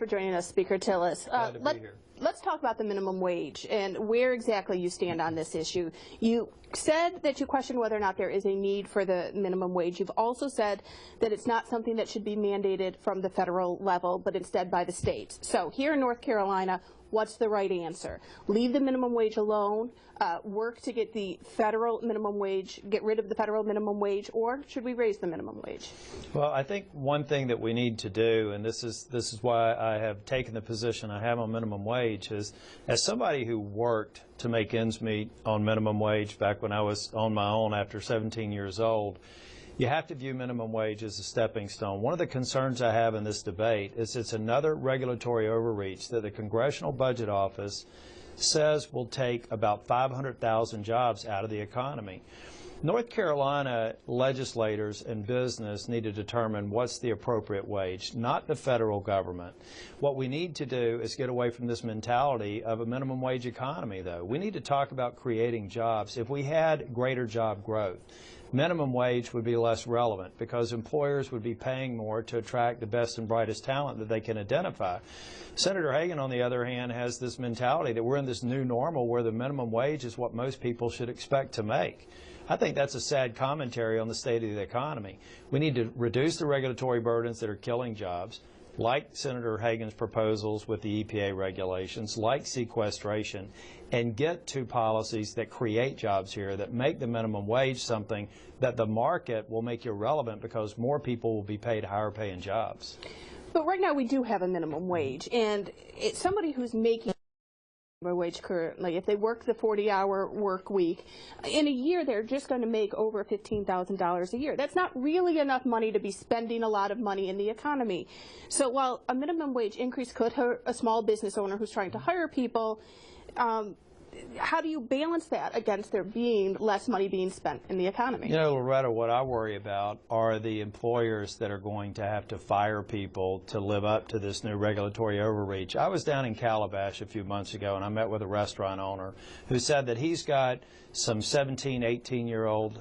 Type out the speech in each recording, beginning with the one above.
For joining us, Speaker Tillis. Glad to be here. Let's talk about the minimum wage and where exactly you stand on this issue. You said that you question whether or not there is a need for the minimum wage. You've also said that it's not something that should be mandated from the federal level, but instead by the states. So here in North Carolina, what's the right answer? Leave the minimum wage alone, work to get the federal minimum wage, get rid of the federal minimum wage, or should we raise the minimum wage? Well, I think one thing that we need to do, and this is why I have taken the position I have on minimum wage, is as somebody who worked to make ends meet on minimum wage back when I was on my own after 17 years old, you have to view minimum wage as a stepping stone. One of the concerns I have in this debate is it's another regulatory overreach that the Congressional Budget Office says will take about 500,000 jobs out of the economy. North Carolina legislators and business need to determine what's the appropriate wage, not the federal government. What we need to do is get away from this mentality of a minimum wage economy, though. We need to talk about creating jobs. If we had greater job growth, minimum wage would be less relevant because employers would be paying more to attract the best and brightest talent that they can identify. Senator Hagan, on the other hand, has this mentality that we're in this new normal where the minimum wage is what most people should expect to make. I think that's a sad commentary on the state of the economy. We need to reduce the regulatory burdens that are killing jobs, like Senator Hagan's proposals with the EPA regulations, like sequestration, and get to policies that create jobs here, that make the minimum wage something that the market will make irrelevant because more people will be paid higher paying jobs. But right now we do have a minimum wage, and it's somebody who's making wage currently, if they work the 40-hour work week, in a year they're just going to make over $15,000 a year. That's not really enough money to be spending a lot of money in the economy. So while a minimum wage increase could hurt a small business owner who's trying to hire people, how do you balance that against there being less money being spent in the economy? You know, Loretta, what I worry about are the employers that are going to have to fire people to live up to this new regulatory overreach. I was down in Calabash a few months ago, and I met with a restaurant owner who said that he's got some 17, 18-year-old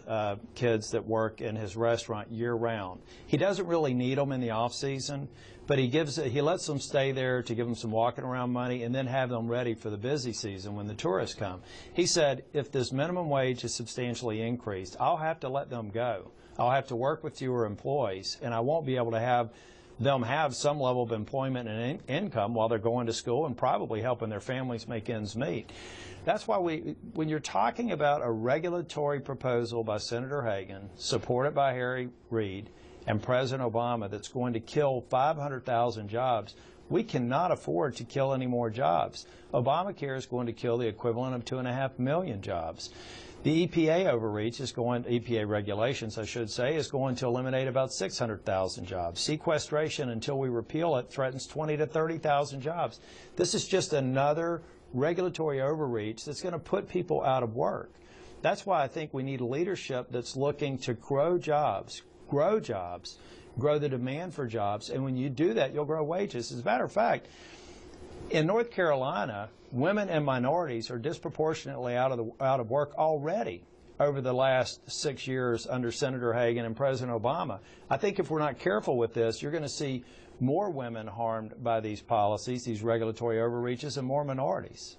kids that work in his restaurant year-round. He doesn't really need them in the off-season, but he lets them stay there to give them some walking around money and then have them ready for the busy season when the tourists come. He said, if this minimum wage is substantially increased, I'll have to let them go. I'll have to work with fewer employees, and I won't be able to have them have some level of employment and income while they're going to school and probably helping their families make ends meet. That's why when you're talking about a regulatory proposal by Senator Hagan, supported by Harry Reid and President Obama, that's going to kill 500,000 jobs, we cannot afford to kill any more jobs. Obamacare is going to kill the equivalent of 2.5 million jobs. The EPA overreach is going, EPA regulations, I should say, is going to eliminate about 600,000 jobs. Sequestration, until we repeal it, threatens 20 to 30,000 jobs. This is just another regulatory overreach that's going to put people out of work. That's why I think we need leadership that's looking to grow jobs, grow the demand for jobs, and when you do that, you'll grow wages. As a matter of fact, in North Carolina, women and minorities are disproportionately out of work already over the last 6 years under Senator Hagan and President Obama. I think if we're not careful with this, you're going to see more women harmed by these policies, these regulatory overreaches, and more minorities.